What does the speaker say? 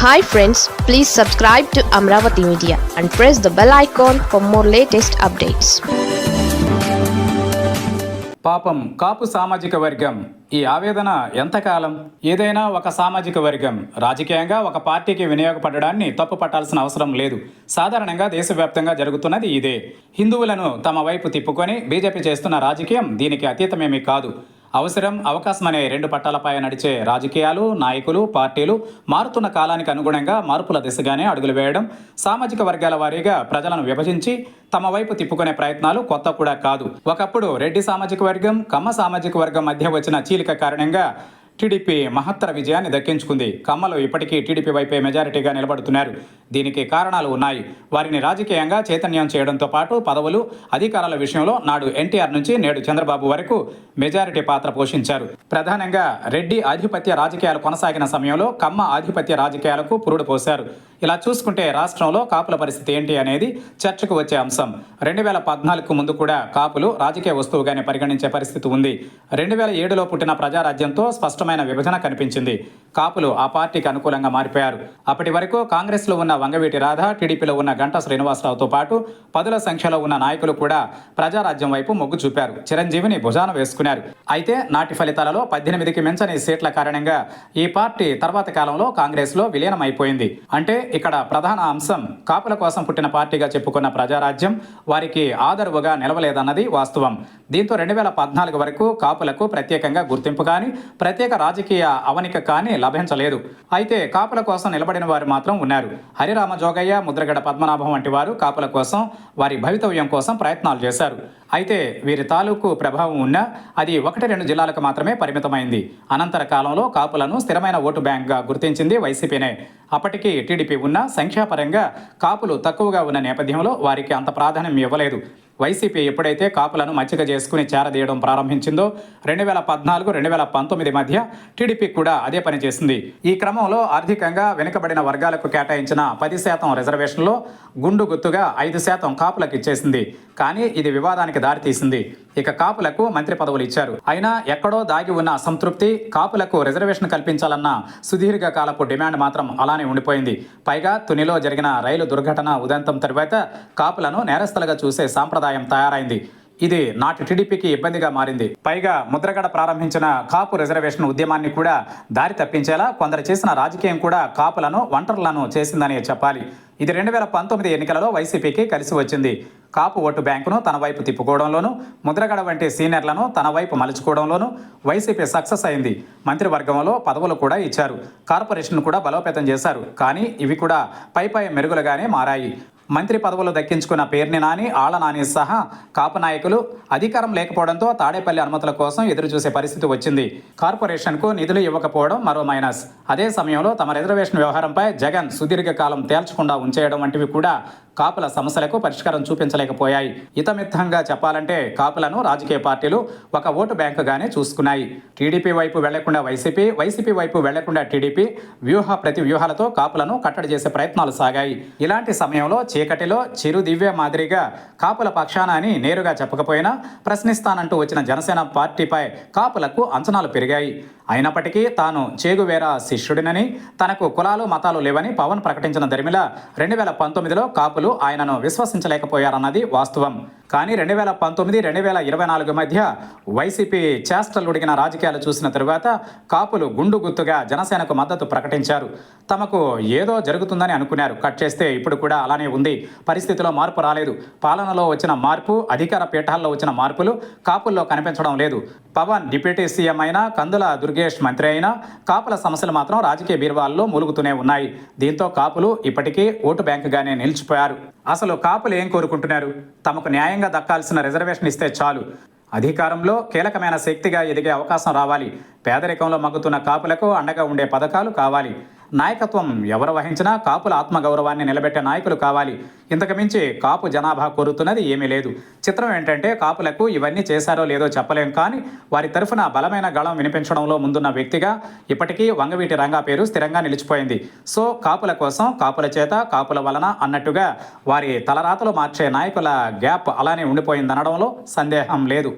Hi friends, please subscribe to Amravati Media and press the bell icon for more latest updates. పాపం కాపు సామాజిక వర్గం ఈ ఆవేదన ఎంతకాలం? ఏదైనా ఒక సామాజిక వర్గం రాజకీయంగా ఒక పార్టీకి వినియోగపడడాన్ని తప్పు పట్టాల్సిన అవసరం లేదు. సాధారణంగా దేశవ్యాప్తంగా జరుగుతున్నది ఇదే. హిందువులను తమ వైపు తిప్పుకొని బీజేపీ చేస్తున్న రాజకీయం దీనికి అతీతమేమీ కాదు. అవసరం, అవకాశం అనే రెండు పట్టాలపై నడిచే రాజకీయాలు, నాయకులు, పార్టీలు మారుతున్న కాలానికి అనుగుణంగా మార్పుల దిశగానే అడుగులు వేయడం, సామాజిక వర్గాల వారీగా ప్రజలను విభజించి తమ వైపు తిప్పుకునే ప్రయత్నాలు కొత్త కూడా కాదు. ఒకప్పుడు రెడ్డి సామాజిక వర్గం, కమ్మ సామాజిక వర్గం మధ్య వచ్చిన చీలిక కారణంగా టీడీపీ మహత్తర విజయాన్ని దక్కించుకుంది. కమ్మలు ఇప్పటికీ టీడీపీ వైపే మెజారిటీగా నిలబడుతున్నారు. దీనికి కారణాలు ఉన్నాయి. వారిని రాజకీయంగా చైతన్యం చేయడంతో పాటు పదవులు, అధికారాల విషయంలో నాడు ఎన్టీఆర్ నుంచి నేడు చంద్రబాబు వరకు మెజారిటీ పాత్ర పోషించారు. ప్రధానంగా రెడ్డి ఆధిపత్య రాజకీయాలు కొనసాగిన సమయంలో కమ్మ ఆధిపత్య రాజకీయాలకు పురుడు పోశారు. ఇలా చూసుకుంటే రాష్ట్రంలో కాపుల పరిస్థితి ఏంటి అనేది చర్చకు వచ్చే అంశం. 2014కు ముందు కూడా కాపులు రాజకీయ వస్తువుగానే పరిగణించే పరిస్థితి ఉంది. 2007లో పుట్టిన ప్రజారాజ్యంతో స్పష్టమైన విభజన కనిపించింది. కాపులు ఆ పార్టీకి అనుకూలంగా మారిపోయారు. అప్పటి వరకు కాంగ్రెస్లో ఉన్న వంగవీటి రాధ, టీడీపీలో ఉన్న గంటా శ్రీనివాసరావుతో పాటు పదుల సంఖ్యలో ఉన్న నాయకులు కూడా ప్రజారాజ్యం వైపు మొగ్గు చూపారు. చిరంజీవిని భుజాన వేసుకున్నారు. అయితే నాటి ఫలితాలలో 18కి మించని సీట్ల కారణంగా ఈ పార్టీ తర్వాత కాలంలో కాంగ్రెస్లో విలీనం అయిపోయింది. అంటే ఇక్కడ ప్రధాన అంశం కాపుల కోసం పుట్టిన పార్టీగా చెప్పుకున్న ప్రజారాజ్యం వారికి ఆదరువుగా నిలవలేదన్నది వాస్తవం. దీంతో 2014 వరకు కాపులకు ప్రత్యేకంగా గుర్తింపు కానీ, ప్రత్యేక రాజకీయ అవనిక కానీ లభించలేదు. అయితే కాపుల కోసం నిలబడిన వారు మాత్రం ఉన్నారు. హరిరామ జోగయ్య, ముద్రగడ పద్మనాభం వంటి వారు కాపుల కోసం, వారి భవితవ్యం కోసం ప్రయత్నాలు చేశారు. అయితే వీరి తాలూకు ప్రభావం ఉన్నా అది 1-2 జిల్లాలకు మాత్రమే పరిమితమైంది. అనంతర కాలంలో కాపులను స్థిరమైన ఓటు బ్యాంక్గా గుర్తించింది వైసీపీనే. అప్పటికి టీడీపీ ఉన్న సంఖ్యాపరంగా కాపులు తక్కువగా ఉన్న నేపథ్యంలో వారికి అంత ప్రాధాన్యం ఇవ్వలేదు. వైసీపీ ఎప్పుడైతే కాపులను మచ్చిక చేసుకుని చేరదీయడం ప్రారంభించిందో 2014-2019 మధ్య టీడీపీ కూడా అదే పని చేసింది. ఈ క్రమంలో ఆర్థికంగా వెనుకబడిన వర్గాలకు కేటాయించిన 10% రిజర్వేషన్లో గుండు గుత్తుగా 5% కాపులకు ఇచ్చేసింది. కానీ ఇది వివాదానికి దారితీసింది. ఇక కాపులకు మంత్రి పదవులు ఇచ్చారు. అయినా ఎక్కడో దాగి ఉన్న అసంతృప్తి, కాపులకు రిజర్వేషన్ కల్పించాలన్న సుదీర్ఘ కాలపు డిమాండ్ మాత్రం అలానే ఉండిపోయింది. పైగా తునిలో జరిగిన రైలు దుర్ఘటన ఉదంతం తరువాత కాపులను నేరస్తులుగా చూసే సాంప్రదాయం తయారైంది. ఇది నాటి టీడీపీకి ఇబ్బందిగా మారింది. పైగా ముద్రగడ ప్రారంభించిన కాపు రిజర్వేషన్ ఉద్యమాన్ని కూడా దారి తప్పించేలా కొందరు చేసిన రాజకీయం కూడా కాపులను ఒంటరులను చేసిందని చెప్పాలి. ఇది 2019 ఎన్నికలలో వైసీపీకి కలిసి వచ్చింది. కాపు ఓటు బ్యాంకును తన వైపు తిప్పుకోవడంలోనూ, ముద్రగడ వంటి సీనియర్లను తన వైపు మలుచుకోవడంలోనూ వైసీపీ సక్సెస్ అయింది. మంత్రివర్గంలో పదవులు కూడా ఇచ్చారు. కార్పొరేషన్ కూడా బలోపేతం చేశారు. కానీ ఇవి కూడా పై మెరుగులుగానే మారాయి. మంత్రి పదవులు దక్కించుకున్న పేర్ని నాని, ఆళ్ల నాని సహా కాపు నాయకులు అధికారం లేకపోవడంతో తాడేపల్లి అనుమతుల కోసం ఎదురుచూసే పరిస్థితి వచ్చింది. కార్పొరేషన్కు నిధులు ఇవ్వకపోవడం మరో మైనస్. అదే సమయంలో తమ రిజర్వేషన్ వ్యవహారంపై జగన్ సుదీర్ఘకాలం తేల్చకుండా ఉంచేయడం వంటివి కూడా కాపుల సమస్యలకు పరిష్కారం చూపించలేకపోయాయి. ఇతమిత్తంగా చెప్పాలంటే కాపులను రాజకీయ పార్టీలు ఒక ఓటు బ్యాంకుగానే చూసుకున్నాయి. టీడీపీ వైపు వెళ్లకుండా వైసీపీ, వైసీపీ వైపు వెళ్లకుండా టీడీపీ ప్రతి వ్యూహాలతో కాపులను కట్టడి చేసే ప్రయత్నాలు సాగాయి. ఇలాంటి సమయంలో చీకటిలో చిరు దివ్య మాదిరిగా కాపుల పక్షాన అని నేరుగా చెప్పకపోయినా ప్రశ్నిస్తానంటూ వచ్చిన జనసేన పార్టీపై కాపులకు అంచనాలు పెరిగాయి. అయినప్పటికీ తాను చేగువేరా శిష్యుడినని, తనకు కులాలు మతాలు లేవని పవన్ ప్రకటించిన దరిమిలా 2019లో కాపులు ఆయనను విశ్వసించలేకపోయారన్నది వాస్తవం. కానీ 2019-2024 మధ్య వైసీపీ చేష్టలుడిగిన రాజకీయాలు చూసిన తరువాత కాపులు గుండు గుత్తుగా జనసేనకు మద్దతు ప్రకటించారు. తమకు ఏదో జరుగుతుందని అనుకున్నారు. కట్ చేస్తే ఇప్పుడు కూడా అలానే ఉంది. పరిస్థితిలో మార్పు రాలేదు. పాలనలో వచ్చిన మార్పు, అధికార పీఠాల్లో వచ్చిన మార్పులు కాపుల్లో కనిపించడం లేదు. పవన్ డిప్యూటీ సీఎం అయినా, కందుల దుర్గేష్ మంత్రి అయినా కాపుల సమస్యలు మాత్రం రాజకీయ బీరువాల్లో మూలుగుతూనే ఉన్నాయి. దీంతో కాపులు ఇప్పటికీ ఓటు బ్యాంకుగానే నిలిచిపోయారు. అసలు కాపులు ఏం కోరుకుంటున్నారు? తమకు న్యాయంగా దక్కాల్సిన రిజర్వేషన్ ఇస్తే చాలు. అధికారంలో కీలకమైన శక్తిగా ఎదిగే అవకాశం రావాలి. పేదరికంలో మగ్గుతున్న కాపులకు అండగా ఉండే పథకాలు కావాలి. నాయకత్వం ఎవరు వహించినా కాపుల ఆత్మగౌరవాన్ని నిలబెట్టే నాయకులు కావాలి. ఇంతకు మించి కాపు జనాభా కోరుతున్నది ఏమీ లేదు. చిత్రం ఏంటంటే కాపులకు ఇవన్నీ చేశారో లేదో చెప్పలేం. కానీ వారి తరఫున బలమైన గళం వినిపించడంలో ముందున్న వ్యక్తిగా ఇప్పటికీ వంగవీటి రంగా పేరు స్థిరంగా నిలిచిపోయింది. సో కాపుల కోసం, కాపుల చేత, కాపుల వలన అన్నట్టుగా వారి తలరాతలు మార్చే నాయకుల గ్యాప్ అలానే ఉండిపోయిందనడంలో సందేహం లేదు.